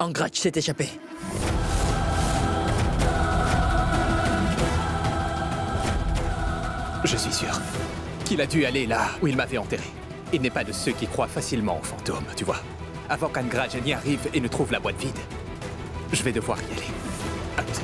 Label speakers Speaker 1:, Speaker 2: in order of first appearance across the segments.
Speaker 1: Angrach s'est échappé.
Speaker 2: Je suis sûr qu'il a dû aller là où il m'avait enterré. Il n'est pas de ceux qui croient facilement aux fantômes, tu vois. Avant qu'Angrach n'y arrive et ne trouve la boîte vide, je vais devoir y aller. Hâte.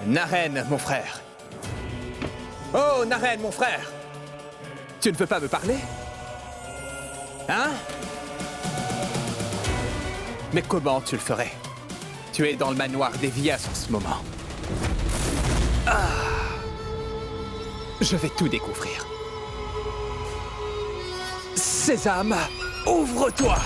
Speaker 2: Naren, mon frère. Oh, Naren, mon frère. Tu ne veux pas me parler? Hein? Mais comment tu le ferais? Tu es dans le manoir des Vias en ce moment. Je vais tout découvrir. Sésame, ouvre-toi!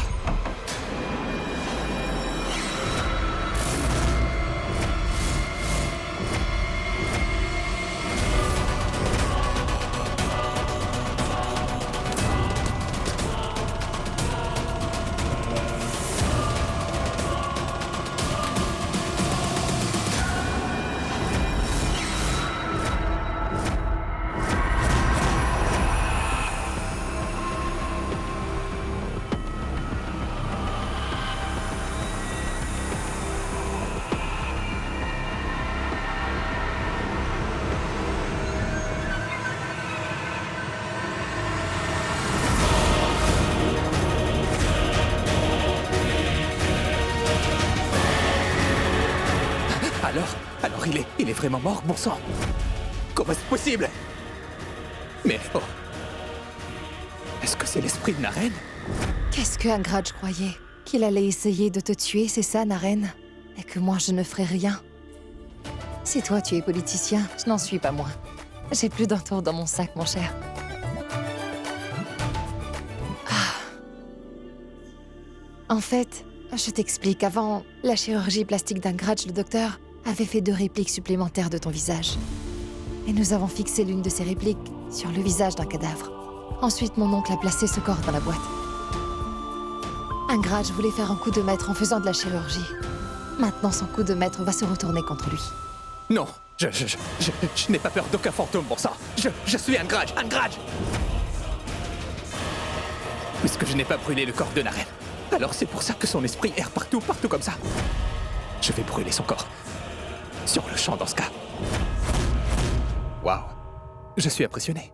Speaker 2: Alors il est vraiment mort, bon sang. Comment est-ce possible? Mais oh... Est-ce que c'est l'esprit de Naren?
Speaker 3: Qu'est-ce que Angrach croyait? Qu'il allait essayer de te tuer, c'est ça, Naren? Et que moi, je ne ferai rien? Si toi, tu es politicien, je n'en suis pas moins. J'ai plus d'un tour dans mon sac, mon cher. En fait, je t'explique. Avant la chirurgie plastique d'Angrach, le docteur avait fait 2 répliques supplémentaires de ton visage. Et nous avons fixé l'une de ces répliques sur le visage d'un cadavre. Ensuite, mon oncle a placé ce corps dans la boîte. Angrach voulait faire un coup de maître en faisant de la chirurgie. Maintenant, son coup de maître va se retourner contre lui.
Speaker 2: Non, je n'ai pas peur d'aucun fantôme, bon sang. Je suis Angrach, Angrach! Puisque je n'ai pas brûlé le corps de Naren, alors c'est pour ça que son esprit erre partout comme ça. Je vais brûler son corps. Sur le champ dans ce cas. Waouh, je suis impressionné.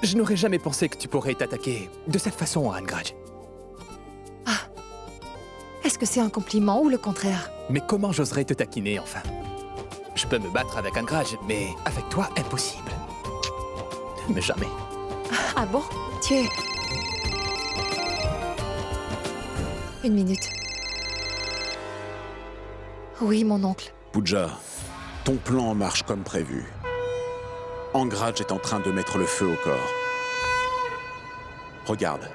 Speaker 2: Je n'aurais jamais pensé que tu pourrais t'attaquer de cette façon à Angrach.
Speaker 3: Est-ce que c'est un compliment ou le contraire?
Speaker 2: Mais comment j'oserais te taquiner, enfin? Je peux me battre avec Angrach, mais avec toi, impossible. Mais jamais.
Speaker 3: Ah bon? Tu es... 1 minute. Oui, mon oncle.
Speaker 4: Pooja, ton plan marche comme prévu. Angrach est en train de mettre le feu au corps. Regarde.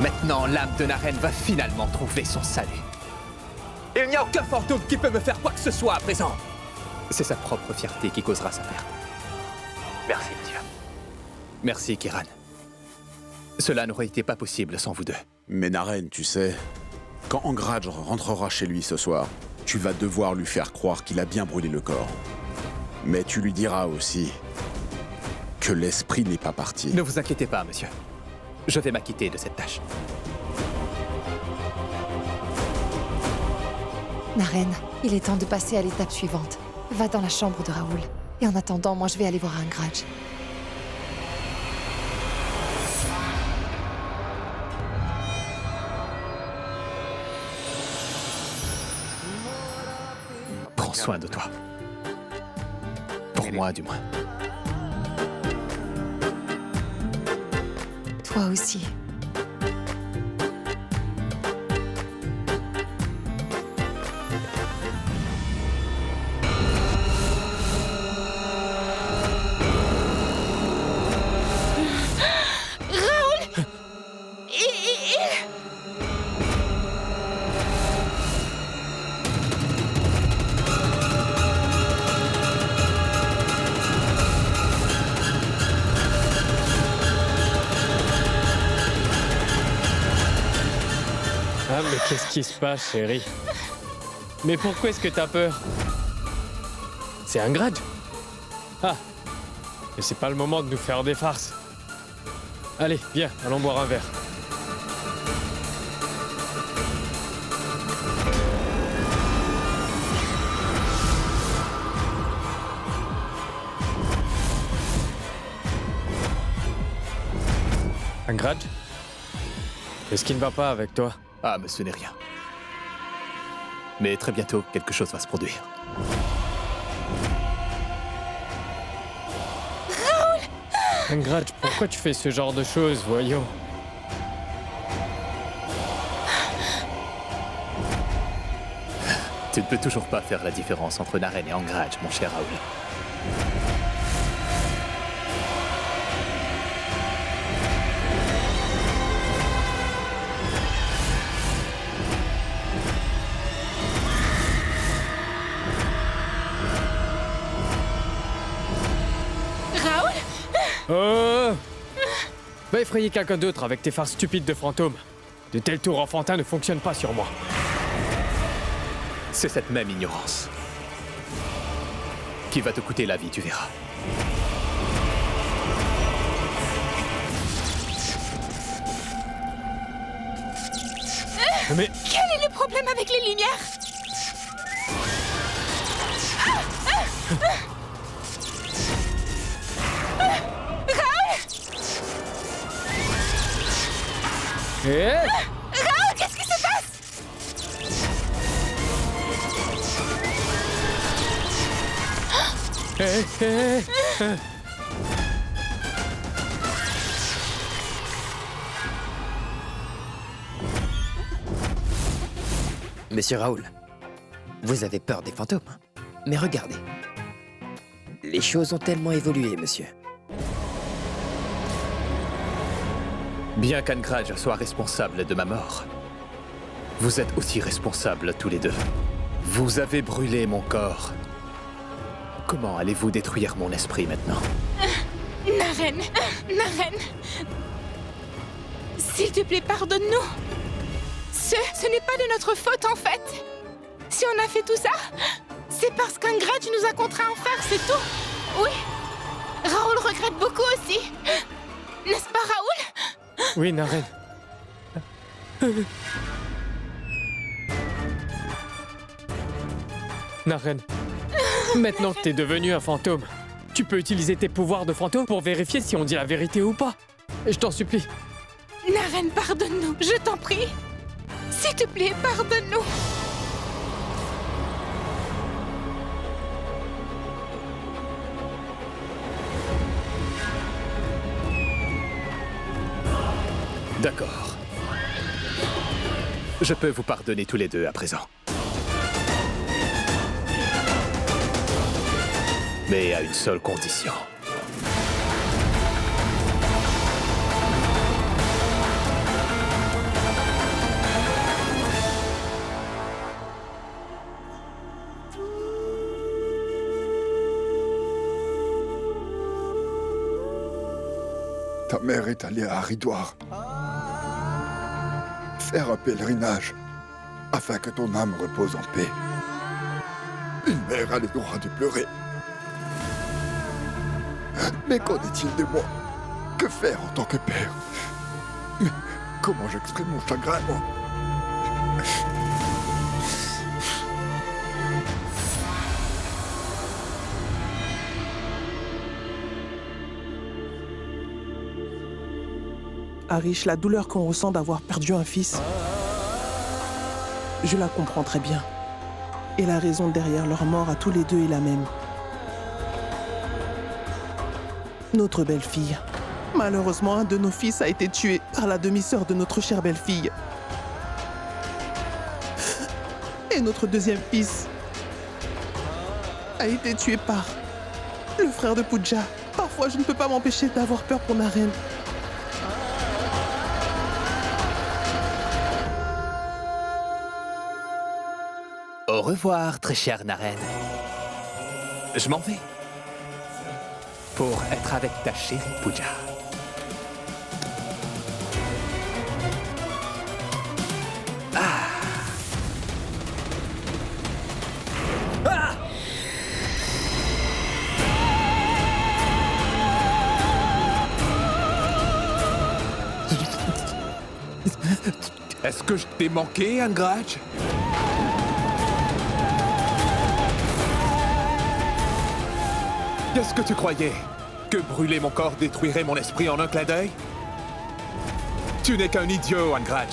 Speaker 2: Maintenant, l'âme de Naren va finalement trouver son salut. Il n'y a aucun fantôme qui peut me faire quoi que ce soit à présent. C'est sa propre fierté qui causera sa perte. Merci, monsieur. Merci, Kiran. Cela n'aurait été pas possible sans vous deux.
Speaker 4: Mais Naren, tu sais, quand Angrach rentrera chez lui ce soir, tu vas devoir lui faire croire qu'il a bien brûlé le corps. Mais tu lui diras aussi que l'esprit n'est pas parti.
Speaker 2: Ne vous inquiétez pas, monsieur. Je vais m'acquitter de cette tâche.
Speaker 3: Naren, il est temps de passer à l'étape suivante. Va dans la chambre de Raoul. Et en attendant, moi je vais aller voir Angrach.
Speaker 2: Prends soin de toi. Pour moi, du moins.
Speaker 3: Toi aussi.
Speaker 1: mais qu'est-ce qui se passe, chérie? Mais pourquoi est-ce que t'as peur? C'est un grade? Ah, mais c'est pas le moment de nous faire des farces. Allez, viens, allons boire un verre. Un grade? Qu'est-ce qui ne va pas avec toi?
Speaker 2: Ah, mais ce n'est rien. Mais très bientôt, quelque chose va se produire.
Speaker 1: Un grade, pourquoi tu fais ce genre de choses, voyons?
Speaker 2: Tu ne peux toujours pas faire la différence entre Naren et Angraj, mon cher Raoul.
Speaker 1: Oh! Va effrayer quelqu'un d'autre avec tes farces stupides de fantômes. De tels tours enfantins ne fonctionnent pas sur moi.
Speaker 2: C'est cette même ignorance qui va te coûter la vie, tu verras.
Speaker 1: Mais
Speaker 5: Quel est le problème avec les lumières?
Speaker 1: Raoul,
Speaker 5: qu'est-ce qui se passe?
Speaker 6: Monsieur Raoul, vous avez peur des fantômes. Mais regardez. Les choses ont tellement évolué, monsieur.
Speaker 2: Bien qu'Angraj soit responsable de ma mort, vous êtes aussi responsables tous les deux. Vous avez brûlé mon corps. Comment allez-vous détruire mon esprit maintenant?
Speaker 5: Naren, s'il te plaît, pardonne-nous. Ce n'est pas de notre faute, en fait. Si on a fait tout ça, c'est parce qu'Angraj nous a contraints à en faire, c'est tout. Oui, Raoul regrette beaucoup aussi. N'est-ce pas, Raoul?
Speaker 1: oui, Naren. Naren, maintenant que t'es devenu un fantôme, tu peux utiliser tes pouvoirs de fantôme pour vérifier si on dit la vérité ou pas. Et je t'en supplie.
Speaker 5: Naren, pardonne-nous, je t'en prie. S'il te plaît, pardonne-nous.
Speaker 2: D'accord. Je peux vous pardonner tous les deux à présent. Mais à une seule condition.
Speaker 7: Ta mère est allée à Haridwar faire un pèlerinage afin que ton âme repose en paix. Une mère a le droit de pleurer. Mais qu'en est-il de moi? Que faire en tant que père? Mais comment j'exprime mon chagrin, moi?
Speaker 8: Arish, la douleur qu'on ressent d'avoir perdu un fils, je la comprends très bien. Et la raison derrière leur mort à tous les deux est la même. Notre belle-fille. Malheureusement, un de nos fils a été tué par la demi-sœur de notre chère belle-fille. Et notre deuxième fils a été tué par le frère de Pooja. Parfois, je ne peux pas m'empêcher d'avoir peur pour Naren.
Speaker 2: Au revoir, très chère Naren. Je m'en vais. Pour être avec ta chérie Pooja. Ah, Est-ce que je t'ai manqué, Angraj? Qu'est-ce que tu croyais? Que brûler mon corps détruirait mon esprit en un clin d'œil? Tu n'es qu'un idiot, Angraj.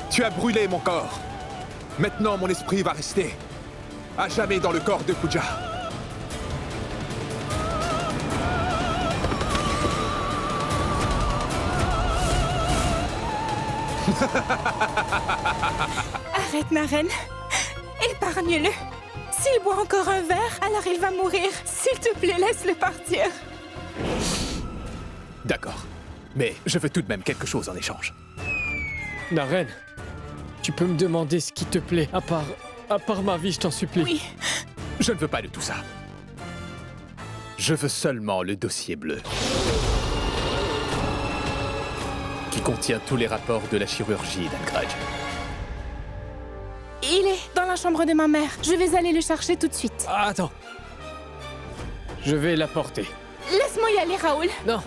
Speaker 2: Tu as brûlé mon corps. Maintenant, mon esprit va rester à jamais dans le corps de Pooja.
Speaker 5: Arrête, Naren. Épargne-le. S'il boit encore un verre, alors il va mourir. S'il te plaît, laisse-le partir.
Speaker 2: D'accord. Mais je veux tout de même quelque chose en échange.
Speaker 1: Naren, tu peux me demander ce qui te plaît, à part ma vie, je t'en supplie.
Speaker 5: Oui.
Speaker 2: Je ne veux pas de tout ça. Je veux seulement le dossier bleu. Qui contient tous les rapports de la chirurgie d'Angraj.
Speaker 5: Il est dans la chambre de ma mère. Je vais aller le chercher tout de suite.
Speaker 1: Ah, attends. Je vais l'apporter.
Speaker 5: Laisse-moi y aller, Raoul.
Speaker 1: Non.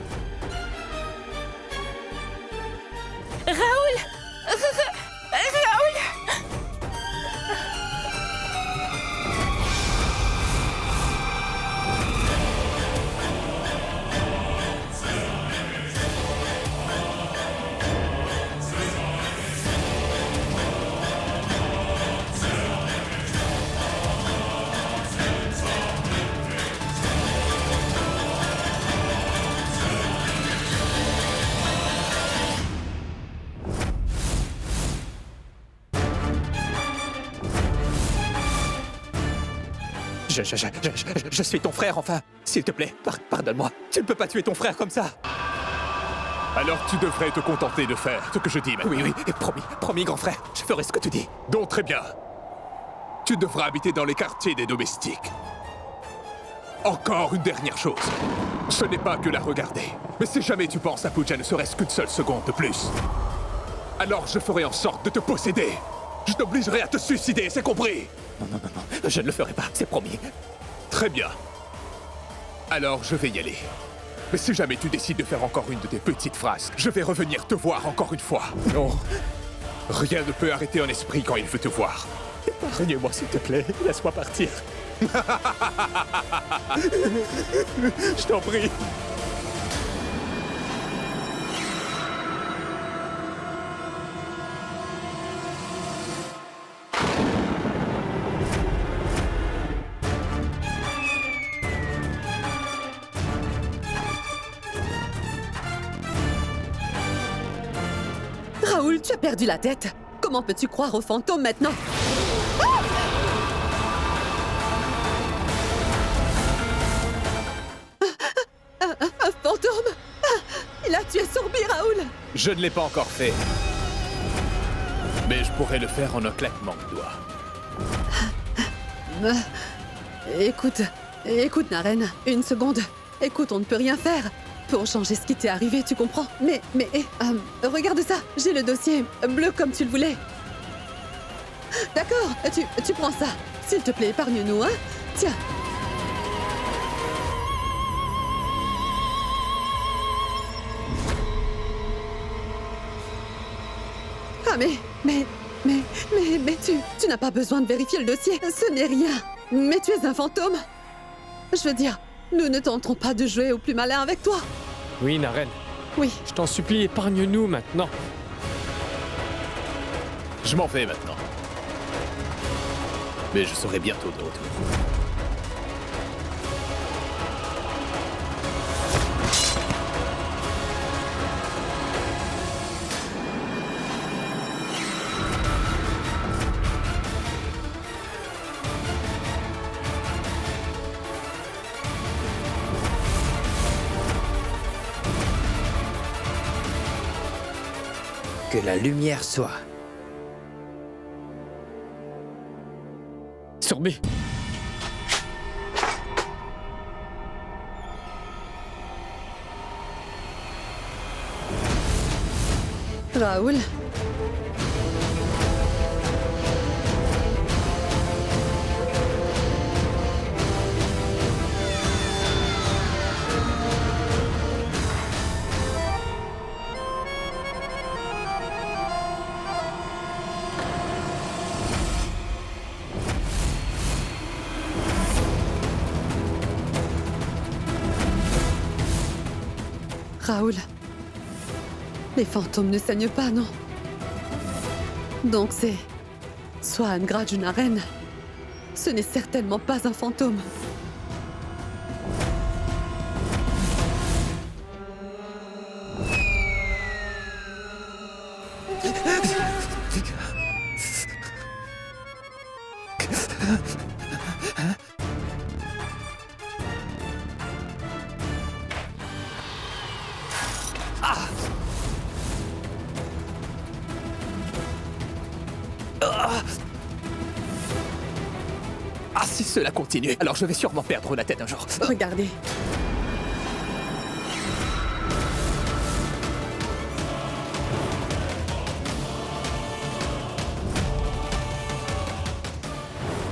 Speaker 5: Raoul. Raoul.
Speaker 2: Je suis ton frère, enfin. S'il te plaît, pardonne-moi. Tu ne peux pas tuer ton frère comme ça. Alors tu devrais te contenter de faire ce que je dis maintenant. Oui, et promis, grand frère. Je ferai ce que tu dis. Donc très bien. Tu devras habiter dans les quartiers des domestiques. Encore une dernière chose. Ce n'est pas que la regarder. Mais si jamais tu penses à Pooja ne serait-ce qu'une seule seconde de plus, alors je ferai en sorte de te posséder. Je t'obligerai à te suicider, c'est compris? Non. Je ne le ferai pas, c'est promis. Très bien. Alors je vais y aller. Mais si jamais tu décides de faire encore une de tes petites phrases, je vais revenir te voir encore une fois. Non. Rien ne peut arrêter un esprit quand il veut te voir. Épargne-moi, s'il te plaît. Laisse-moi partir. Je t'en prie.
Speaker 9: Raoul, tu as perdu la tête. Comment peux-tu croire aux fantômes maintenant? Un fantôme? Il a tué Sourbi, Raoul.
Speaker 2: Je ne l'ai pas encore fait. Mais je pourrais le faire en un claquement de doigts.
Speaker 9: Écoute, Naren, une seconde. Écoute, on ne peut rien faire pour changer ce qui t'est arrivé, tu comprends? Mais, regarde ça, j'ai le dossier bleu comme tu le voulais. D'accord, tu prends ça. S'il te plaît, épargne-nous, hein? Tiens. Ah mais tu n'as pas besoin de vérifier le dossier, ce n'est rien. Mais tu es un fantôme. Je veux dire, nous ne tenterons pas de jouer au plus malin avec toi.
Speaker 1: Oui, Naren.
Speaker 9: Oui.
Speaker 1: Je t'en supplie, épargne-nous maintenant.
Speaker 2: Je m'en vais maintenant. Mais je serai bientôt de retour.
Speaker 6: Que la lumière soit.
Speaker 1: Sourbi.
Speaker 9: Raoul. Raoul, les fantômes ne saignent pas, non? Donc c'est soit Angraj ou Naren. Ce n'est certainement pas un fantôme.
Speaker 2: Ah, si cela continue, alors je vais sûrement perdre la tête un jour.
Speaker 9: Regardez.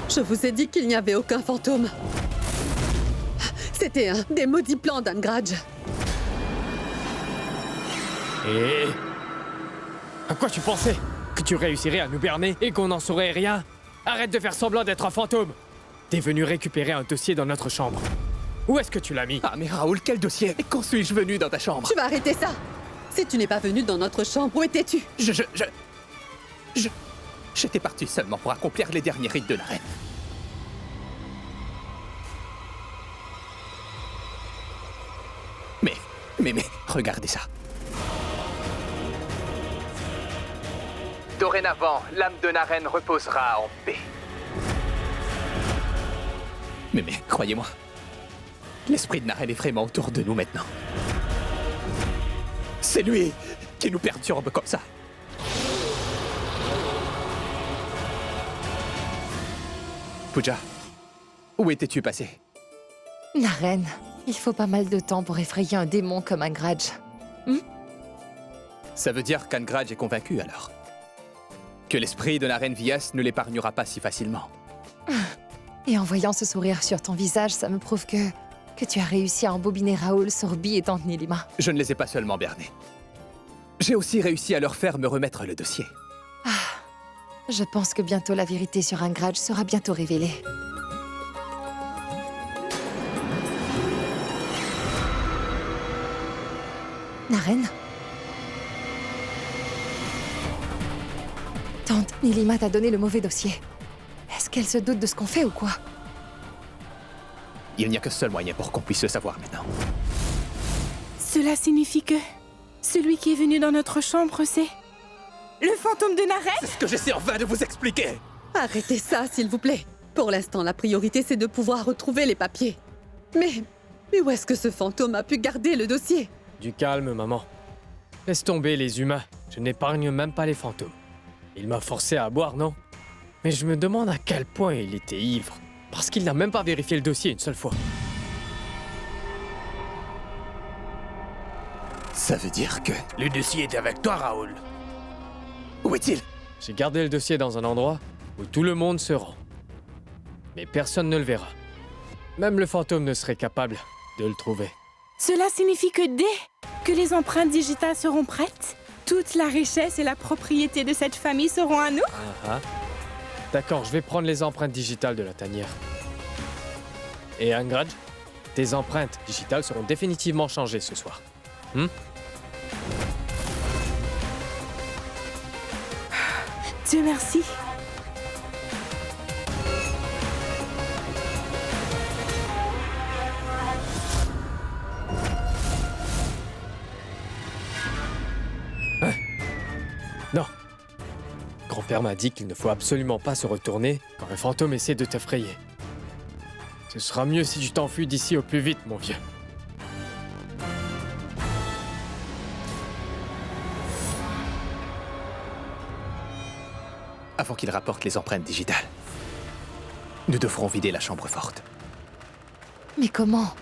Speaker 9: Je vous ai dit qu'il n'y avait aucun fantôme. C'était un des maudits plans d'Angraj.
Speaker 1: Et... à quoi tu pensais? Que tu réussirais à nous berner et qu'on n'en saurait rien? Arrête de faire semblant d'être un fantôme! T'es venu récupérer un dossier dans notre chambre. Où est-ce que tu l'as mis?
Speaker 2: Ah mais Raoul, quel dossier? Et quand suis-je venu dans ta chambre?
Speaker 9: Tu vas arrêter ça! Si tu n'es pas venu dans notre chambre, où étais-tu?
Speaker 2: J'étais parti seulement pour accomplir les derniers rites de la reine. Mais, regardez ça. Dorénavant, l'âme de Naren reposera en paix. Mais, croyez-moi, l'esprit de Naren est vraiment autour de nous maintenant. C'est lui qui nous perturbe comme ça. Pooja, où étais-tu passé?
Speaker 3: Naren, il faut pas mal de temps pour effrayer un démon comme Angraj.
Speaker 2: Ça veut dire qu'Angraj est convaincu alors? Que l'esprit de Naren Vyas ne l'épargnera pas si facilement.
Speaker 3: Et en voyant ce sourire sur ton visage, ça me prouve que tu as réussi à embobiner Raoul, Sorbi et Tante Nilima.
Speaker 2: Je ne les ai pas seulement bernés. J'ai aussi réussi à leur faire me remettre le dossier.
Speaker 3: Je pense que bientôt la vérité sur Angraj sera bientôt révélée. Naren? Tante Nilima t'a donné le mauvais dossier. Est-ce qu'elle se doute de ce qu'on fait ou quoi?
Speaker 2: Il n'y a que seul moyen pour qu'on puisse le savoir maintenant.
Speaker 5: Cela signifie que celui qui est venu dans notre chambre, c'est le fantôme de Naren?
Speaker 2: C'est ce que j'essaie en vain de vous expliquer.
Speaker 9: Arrêtez ça, s'il vous plaît. Pour l'instant, la priorité, c'est de pouvoir retrouver les papiers. Mais où est-ce que ce fantôme a pu garder le dossier?
Speaker 1: Du calme, maman. Laisse tomber les humains. Je n'épargne même pas les fantômes. Il m'a forcé à boire, non? Mais je me demande à quel point il était ivre. Parce qu'il n'a même pas vérifié le dossier une seule fois.
Speaker 2: Ça veut dire que...
Speaker 10: Le dossier est avec toi, Raoul.
Speaker 2: Où est-il?
Speaker 1: J'ai gardé le dossier dans un endroit où tout le monde se rend. Mais personne ne le verra. Même le fantôme ne serait capable de le trouver.
Speaker 5: Cela signifie que dès que les empreintes digitales seront prêtes, toute la richesse et la propriété de cette famille seront à nous?
Speaker 1: D'accord, je vais prendre les empreintes digitales de la tanière. Et Angraj, tes empreintes digitales seront définitivement changées ce soir.
Speaker 5: Dieu merci.
Speaker 1: Non. Grand-père m'a dit qu'il ne faut absolument pas se retourner quand un fantôme essaie de t'effrayer. Ce sera mieux si tu t'enfuis d'ici au plus vite, mon vieux.
Speaker 2: Avant qu'il rapporte les empreintes digitales, nous devrons vider la chambre forte.
Speaker 3: Mais comment?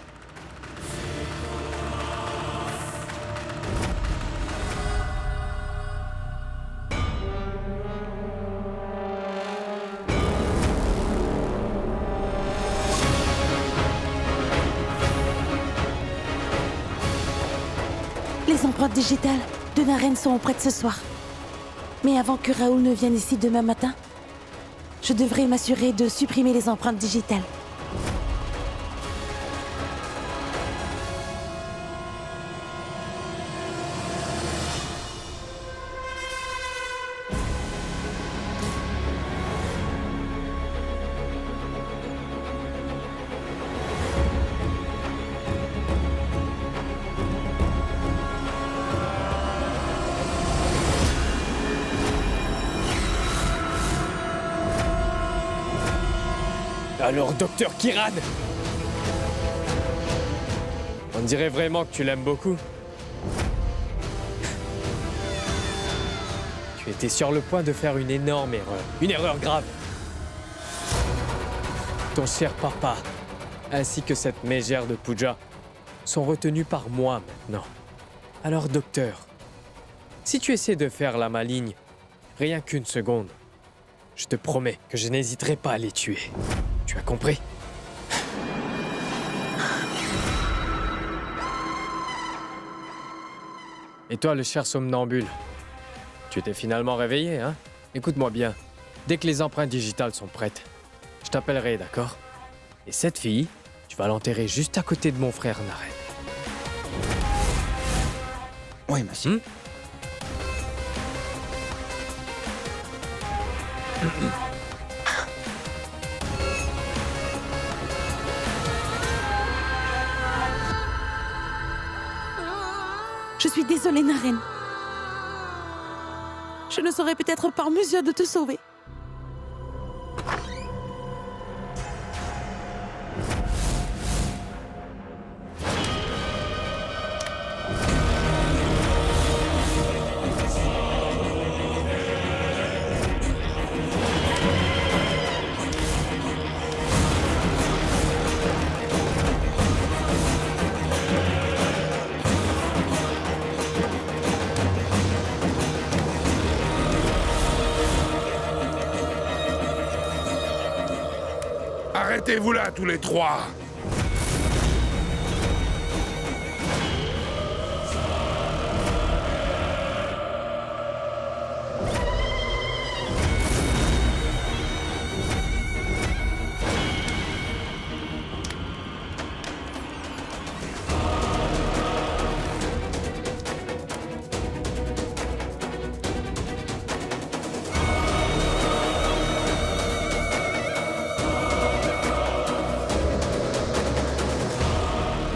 Speaker 11: Les empreintes digitales de Naren seront prêtes ce soir. Mais avant que Raoul ne vienne ici demain matin, je devrais m'assurer de supprimer les empreintes digitales.
Speaker 1: Alors, docteur Kiran! On dirait vraiment que tu l'aimes beaucoup. Tu étais sur le point de faire une énorme erreur. Une erreur grave. Ton cher papa, ainsi que cette mégère de Pooja, sont retenus par moi maintenant. Alors, docteur, si tu essaies de faire la maligne, rien qu'une seconde, je te promets que je n'hésiterai pas à les tuer. Tu as compris? Et toi, le cher somnambule, tu t'es finalement réveillé, hein? Écoute-moi bien, dès que les empreintes digitales sont prêtes, je t'appellerai, d'accord? Et cette fille, tu vas l'enterrer juste à côté de mon frère Naren.
Speaker 6: Oui, monsieur.
Speaker 11: Je suis désolée, Naren. Je ne serai peut-être pas en mesure de te sauver.
Speaker 12: Arrêtez-vous là, tous les trois!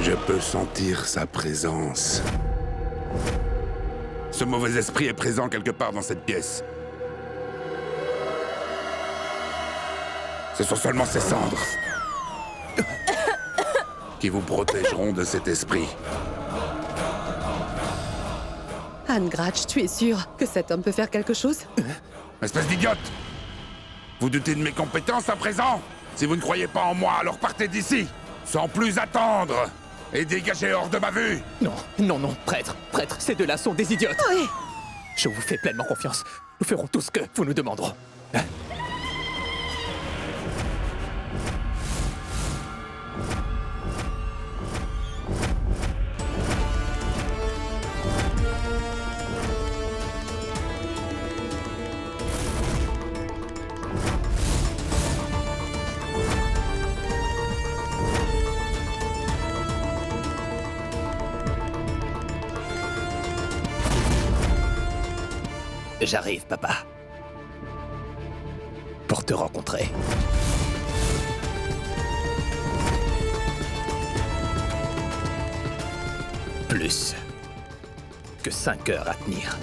Speaker 12: Je peux sentir sa présence. Ce mauvais esprit est présent quelque part dans cette pièce. Ce sont seulement ces cendres qui vous protégeront de cet esprit.
Speaker 9: Angratch, tu es sûr que cet homme peut faire quelque chose?
Speaker 12: Espèce d'idiote! Vous doutez de mes compétences à présent? Si vous ne croyez pas en moi, alors partez d'ici, sans plus attendre! Et dégagez hors de ma vue!
Speaker 2: Non, non, non, prêtre, ces deux-là sont des idiotes!
Speaker 9: Oui.
Speaker 2: Je vous fais pleinement confiance. Nous ferons tout ce que vous nous demanderez. Hein? J'arrive, papa. Pour te rencontrer. Plus que 5 heures à tenir.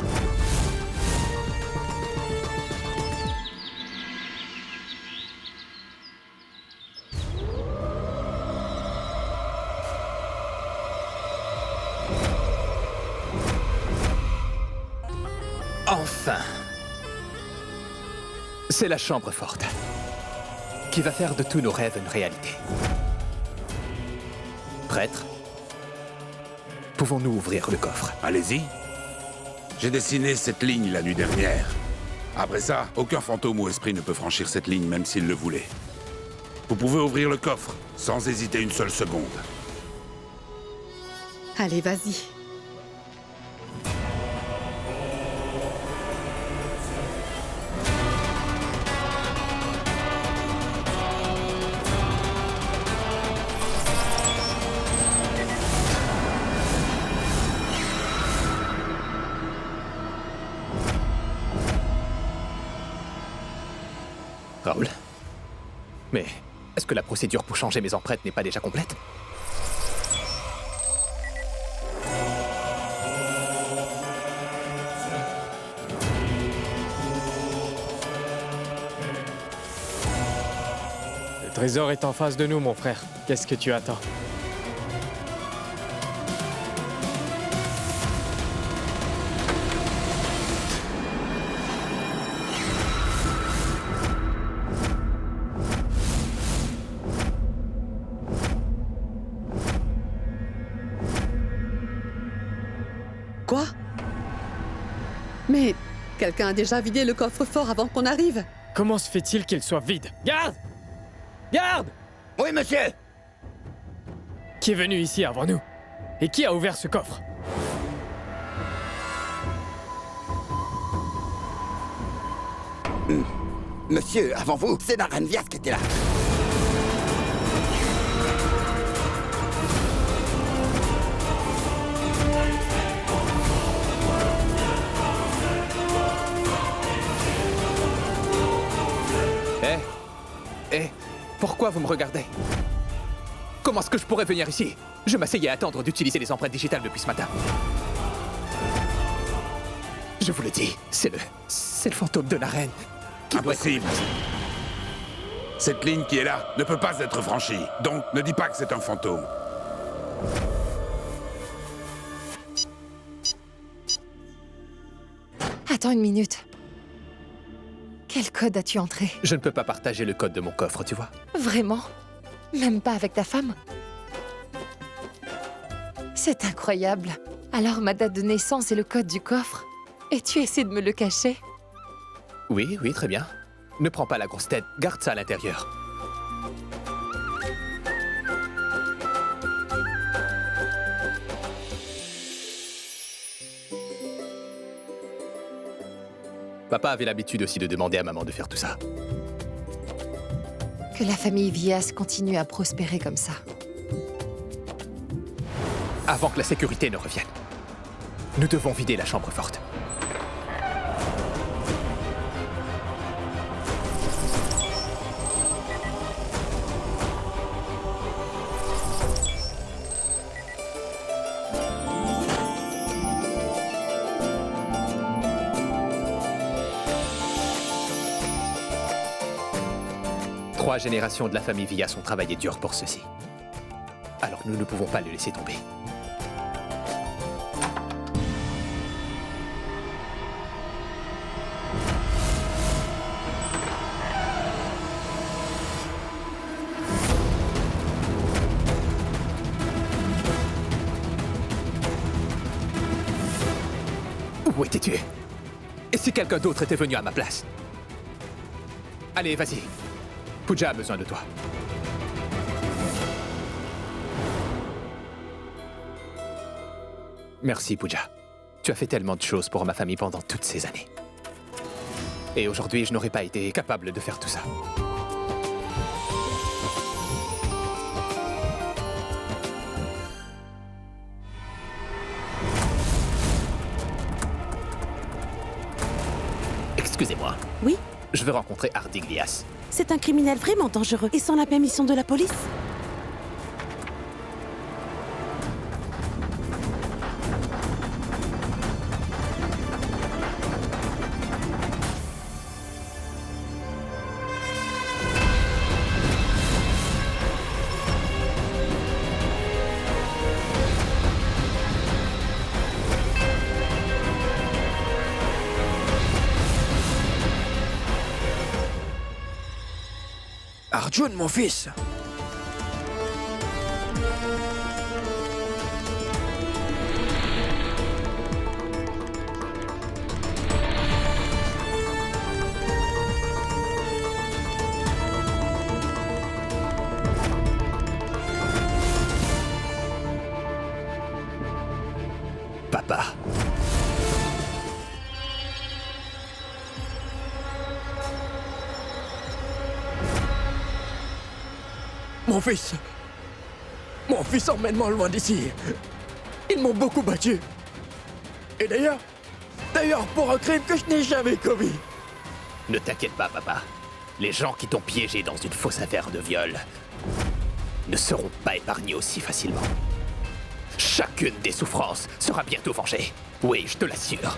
Speaker 2: Enfin! C'est la chambre forte qui va faire de tous nos rêves une réalité. Prêtre, pouvons-nous ouvrir le coffre?
Speaker 12: Allez-y. J'ai dessiné cette ligne la nuit dernière. Après ça, aucun fantôme ou esprit ne peut franchir cette ligne même s'il le voulait. Vous pouvez ouvrir le coffre sans hésiter une seule seconde.
Speaker 9: Allez, vas-y.
Speaker 2: Raoul? Mais est-ce que la procédure pour changer mes empreintes n'est pas déjà complète?
Speaker 1: trésor est en face de nous, mon frère. Qu'est-ce que tu attends?
Speaker 9: Quoi? Mais quelqu'un a déjà vidé le coffre-fort avant qu'on arrive.
Speaker 1: Comment se fait-il qu'il soit vide? Garde! Garde!
Speaker 6: Oui, monsieur!
Speaker 1: Qui est venu ici avant nous? Et qui a ouvert ce coffre?
Speaker 6: Monsieur, avant vous, c'est Naren Vyas qui était là.
Speaker 2: Pourquoi vous me regardez? Comment est-ce que je pourrais venir ici? Je m'asseyais à attendre d'utiliser les empreintes digitales depuis ce matin. Je vous le dis, c'est le fantôme de Naren.
Speaker 12: Impossible. Cette ligne qui est là ne peut pas être franchie. Donc, ne dis pas que c'est un fantôme.
Speaker 3: Attends une minute. Quel code as-tu entré?
Speaker 2: Je ne peux pas partager le code de mon coffre, tu vois.
Speaker 3: Vraiment? Même pas avec ta femme? C'est incroyable. Alors ma date de naissance est le code du coffre? Et tu essaies de me le cacher?
Speaker 2: Oui, très bien. Ne prends pas la grosse tête, garde ça à l'intérieur. Papa avait l'habitude aussi de demander à maman de faire tout ça.
Speaker 3: Que la famille Vyas continue à prospérer comme ça.
Speaker 2: Avant que la sécurité ne revienne, nous devons vider la chambre forte. Trois générations de la famille Vyas ont travaillé dur pour ceci. Alors nous ne pouvons pas le laisser tomber. Où étais-tu? Et si quelqu'un d'autre était venu à ma place? Allez, vas-y. Pooja a besoin de toi. Merci, Pooja. Tu as fait tellement de choses pour ma famille pendant toutes ces années. Et aujourd'hui, je n'aurais pas été capable de faire tout ça. Excusez-moi.
Speaker 11: Oui?
Speaker 2: Je veux rencontrer Ardiglias.
Speaker 11: C'est un criminel vraiment dangereux et sans la permission de la police.
Speaker 6: Arjun, mon fils!
Speaker 2: Papa.
Speaker 6: Mon fils, emmène-moi loin d'ici. Ils m'ont beaucoup battu. Et d'ailleurs pour un crime que je n'ai jamais commis.
Speaker 2: Ne t'inquiète pas, papa. Les gens qui t'ont piégé dans une fausse affaire de viol ne seront pas épargnés aussi facilement. Chacune des souffrances sera bientôt vengée. Oui, je te l'assure.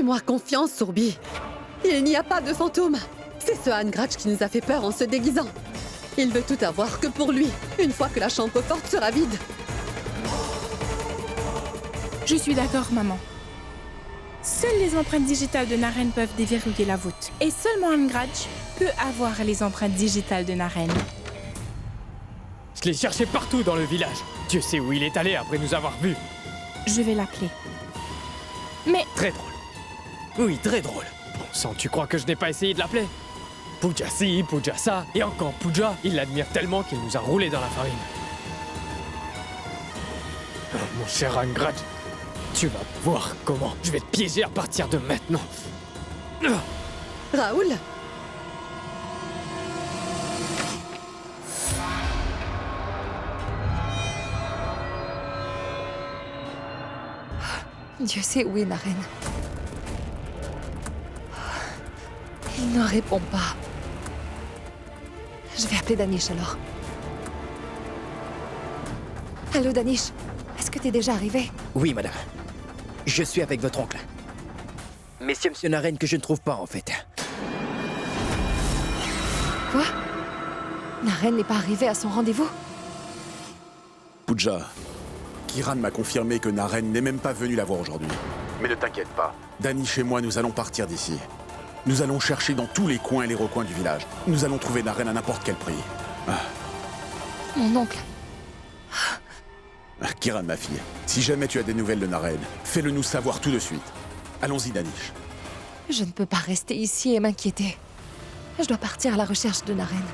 Speaker 9: Fais-moi confiance, Sourbi. Il n'y a pas de fantôme. C'est ce Angratch qui nous a fait peur en se déguisant. Il veut tout avoir que pour lui, une fois que la chambre forte sera vide.
Speaker 5: Je suis d'accord, maman. Seules les empreintes digitales de Naren peuvent déverrouiller la voûte. Et seulement Angratch peut avoir les empreintes digitales de Naren.
Speaker 1: Je l'ai cherché partout dans le village. Dieu sait où il est allé après nous avoir vus.
Speaker 5: Je vais l'appeler. Mais
Speaker 1: Très drôle. Oui, très drôle. Bon sang, tu crois que je n'ai pas essayé de l'appeler? Pooja ci, Pooja ça, et encore Pooja, il l'admire tellement qu'il nous a roulé dans la farine. Oh, mon cher Angratch, tu vas voir comment je vais te piéger à partir de maintenant.
Speaker 9: Raoul?
Speaker 3: Dieu sait où est Naren. Il ne répond pas. Je vais appeler Danish alors. Allô Danish, est-ce que t'es déjà arrivé?
Speaker 6: Oui, madame. Je suis avec votre oncle. Mais c'est Monsieur Naren que je ne trouve pas, en fait.
Speaker 3: Quoi? Naren n'est pas arrivé à son rendez-vous?
Speaker 4: Pooja, Kiran m'a confirmé que Naren n'est même pas venu la voir aujourd'hui. Mais ne t'inquiète pas. Danish et moi, nous allons partir d'ici. Nous allons chercher dans tous les coins et les recoins du village. Nous allons trouver Naren à n'importe quel prix.
Speaker 3: Mon oncle.
Speaker 4: Kiran, ma fille, si jamais tu as des nouvelles de Naren, fais-le nous savoir tout de suite. Allons-y, Danish.
Speaker 3: Je ne peux pas rester ici et m'inquiéter. Je dois partir à la recherche de Naren.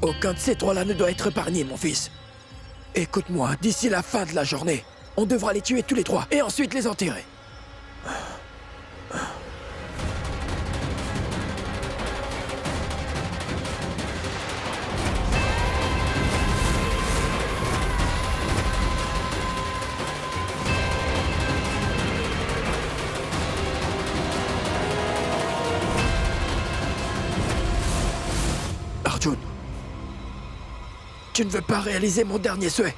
Speaker 6: Aucun de ces trois-là ne doit être épargné, mon fils. Écoute-moi, d'ici la fin de la journée, on devra les tuer tous les trois et ensuite les enterrer. Arjun, tu ne veux pas réaliser mon dernier souhait?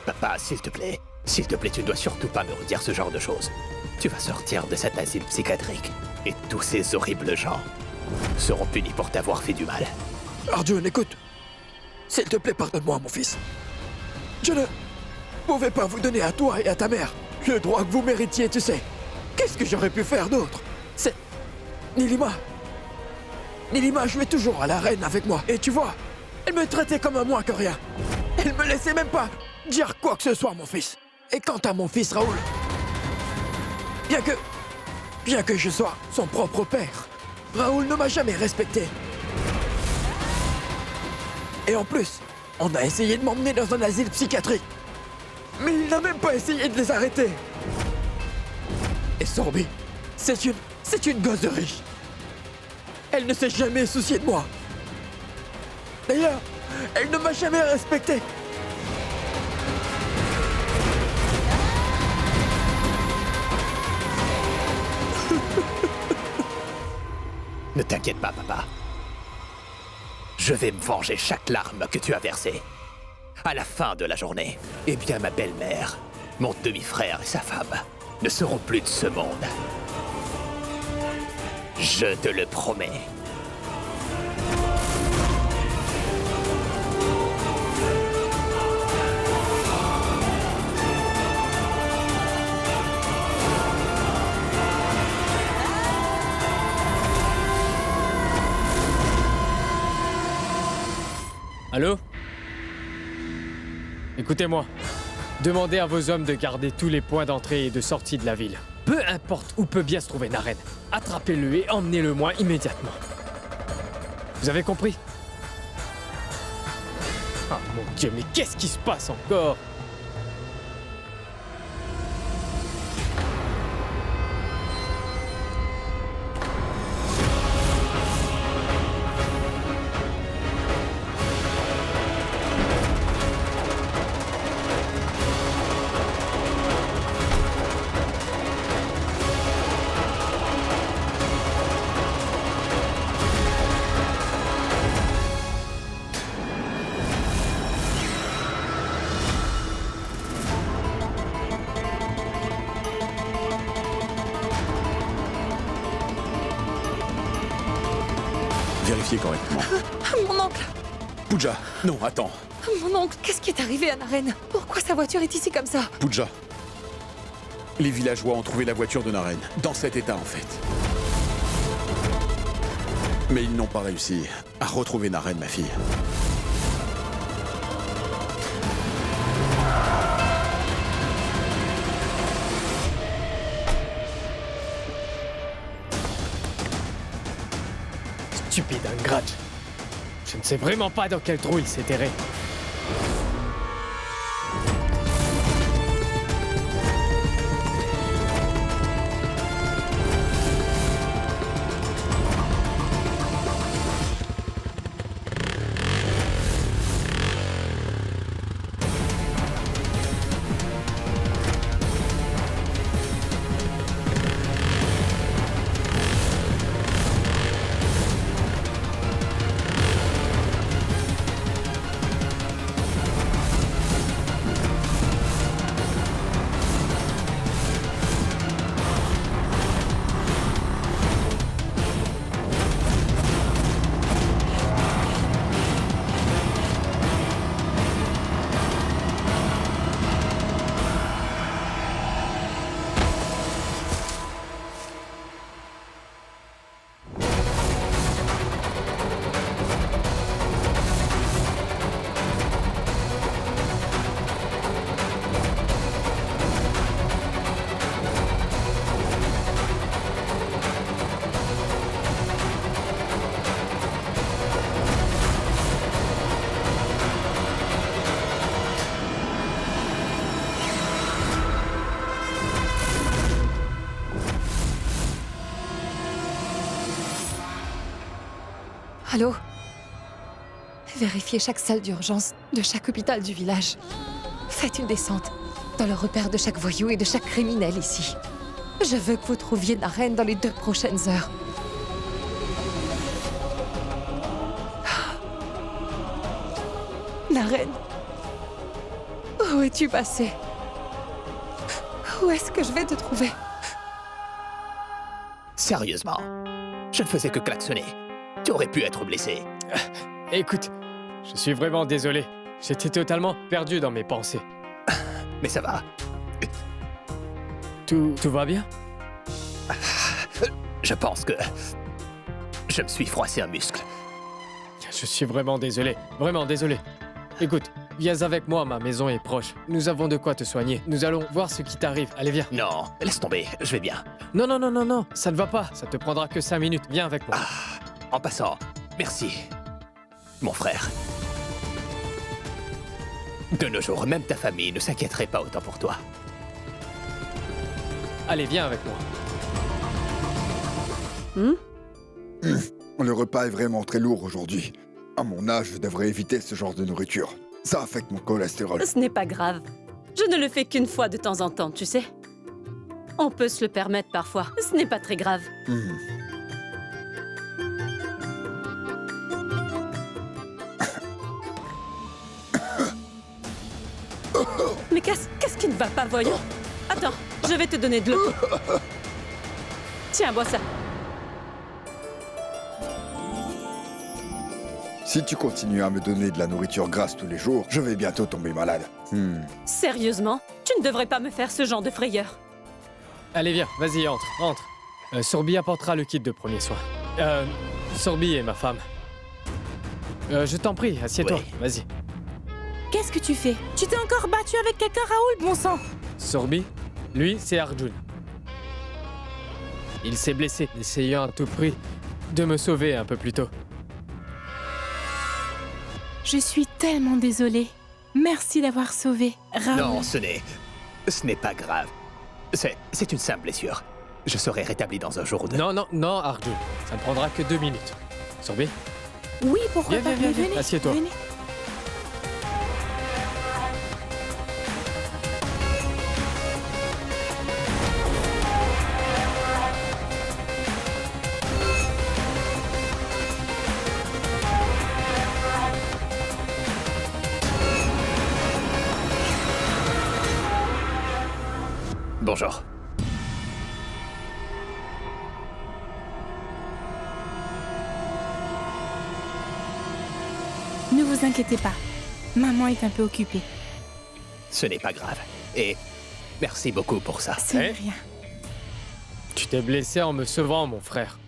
Speaker 2: Papa, s'il te plaît, tu ne dois surtout pas me redire ce genre de choses. Tu vas sortir de cet asile psychiatrique et tous ces horribles gens seront punis pour t'avoir fait du mal.
Speaker 6: Arjun, écoute. S'il te plaît, pardonne-moi, mon fils. Je ne pouvais pas vous donner à toi et à ta mère le droit que vous méritiez, tu sais. Qu'est-ce que j'aurais pu faire d'autre? C'est... Nilima jouait toujours à l'arène avec moi. Et tu vois, elle me traitait comme un moins que rien. Elle me laissait même pas dire quoi que ce soit, mon fils. Et quant à mon fils Raoul, bien que je sois son propre père, Raoul ne m'a jamais respecté. Et en plus, on a essayé de m'emmener dans un asile psychiatrique. Mais il n'a même pas essayé de les arrêter. Et Sorbi, c'est une gosse de riche. Elle ne s'est jamais souciée de moi. D'ailleurs, elle ne m'a jamais respecté.
Speaker 2: Ne t'inquiète pas, papa. Je vais me venger chaque larme que tu as versée. À la fin de la journée, eh bien ma belle-mère, mon demi-frère et sa femme ne seront plus de ce monde. Je te le promets.
Speaker 1: Allô? Écoutez-moi. Demandez à vos hommes de garder tous les points d'entrée et de sortie de la ville. Peu importe où peut bien se trouver Naren, attrapez-le et emmenez-le-moi immédiatement. Vous avez compris? Ah mon Dieu, mais qu'est-ce qui se passe encore?
Speaker 4: Vérifiez correctement.
Speaker 3: Mon oncle!
Speaker 4: Pooja, non, attends.
Speaker 3: Mon oncle, qu'est-ce qui est arrivé à Naren? Pourquoi sa voiture est ici comme ça?
Speaker 4: Pooja. Les villageois ont trouvé la voiture de Naren, dans cet état en fait. Mais ils n'ont pas réussi à retrouver Naren, ma fille.
Speaker 1: Stupide ingrate. Je ne sais vraiment pas dans quel trou il s'est terré.
Speaker 3: Allô? Vérifiez chaque salle d'urgence de chaque hôpital du village. Faites une descente dans le repère de chaque voyou et de chaque criminel ici. Je veux que vous trouviez Naren dans les 2 prochaines heures. Naren? Où es-tu passé? Où est-ce que je vais te trouver?
Speaker 2: Sérieusement, je ne faisais que klaxonner. Tu aurais pu être blessé.
Speaker 1: Écoute, je suis vraiment désolé. J'étais totalement perdu dans mes pensées.
Speaker 2: Mais ça va.
Speaker 1: Tout va bien?
Speaker 2: Je pense que... je me suis froissé un muscle.
Speaker 1: Je suis vraiment désolé. Vraiment désolé. Écoute, viens avec moi, ma maison est proche. Nous avons de quoi te soigner. Nous allons voir ce qui t'arrive. Allez, viens.
Speaker 2: Non, laisse tomber, je vais bien.
Speaker 1: Non, non, non, non, non. Ça ne va pas. Ça te prendra que 5 minutes. Viens avec moi.
Speaker 2: En passant, merci, mon frère. De nos jours, même ta famille ne s'inquiéterait pas autant pour toi.
Speaker 1: Allez, viens avec moi.
Speaker 7: Le repas est vraiment très lourd aujourd'hui. À mon âge, je devrais éviter ce genre de nourriture. Ça affecte mon cholestérol.
Speaker 11: Ce n'est pas grave. Je ne le fais qu'une fois de temps en temps, tu sais. On peut se le permettre parfois. Ce n'est pas très grave. Mais qu'est-ce qui ne va pas, voyons? Attends, je vais te donner de l'eau. Tiens, bois ça.
Speaker 7: Si tu continues à me donner de la nourriture grasse tous les jours, je vais bientôt tomber malade.
Speaker 11: Sérieusement? Tu ne devrais pas me faire ce genre de frayeur.
Speaker 1: Allez, viens. Vas-y, entre. Sorbi apportera le kit de premiers soins. Sorbi est ma femme. Je t'en prie, assieds-toi.
Speaker 2: Oui.
Speaker 1: Vas-y.
Speaker 5: Qu'est-ce que tu fais? Tu t'es encore battu avec quelqu'un, Raoul, bon sang?
Speaker 1: Sorbi, lui, c'est Arjun. Il s'est blessé, essayant à tout prix de me sauver un peu plus tôt.
Speaker 5: Je suis tellement désolée. Merci d'avoir sauvé Raoul.
Speaker 2: Non, ce n'est pas grave. C'est une simple blessure. Je serai rétabli dans un jour ou deux.
Speaker 1: Non, Arjun. Ça ne prendra que 2 minutes. Sorbi?
Speaker 5: Oui, pourquoi pas?
Speaker 1: Viens,
Speaker 5: Venez,
Speaker 1: assieds-toi.
Speaker 5: venez.
Speaker 2: Bonjour.
Speaker 5: vous inquiétez pas. Maman est un peu occupée.
Speaker 2: Ce n'est pas grave. Et merci beaucoup pour ça.
Speaker 5: C'est rien.
Speaker 1: Tu t'es blessé en me sauvant, mon frère.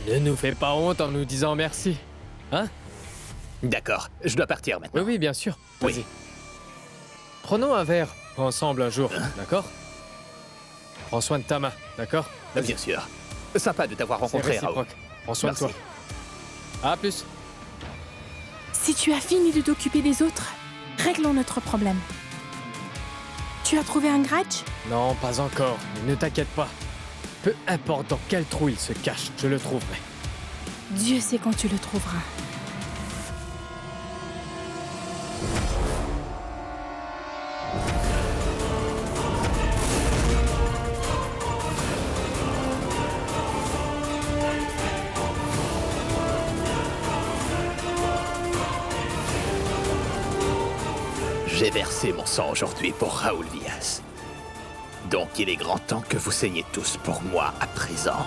Speaker 1: Ne nous fais pas honte en nous disant merci. Hein?
Speaker 2: D'accord, je dois partir
Speaker 1: Oui,
Speaker 2: maintenant.
Speaker 1: oui, bien sûr.
Speaker 2: Oui.
Speaker 1: Vas-y. Prenons un verre ensemble un jour, d'accord? Prends soin de ta main, d'accord? Vas-y.
Speaker 2: Bien sûr. Sympa de t'avoir
Speaker 1: C'est
Speaker 2: rencontré, Raoul.
Speaker 1: réciproque. Prends soin
Speaker 2: Merci.
Speaker 1: de toi. À plus.
Speaker 5: Si tu as fini de t'occuper des autres, réglons notre problème. Tu as trouvé un Grudge?
Speaker 1: Non, pas encore, mais ne t'inquiète pas. Peu importe dans quel trou il se cache, je le trouverai.
Speaker 5: Dieu sait quand tu le trouveras.
Speaker 2: J'ai versé mon sang aujourd'hui pour Raoul Vias. Donc il est grand temps que vous saigniez tous pour moi à présent.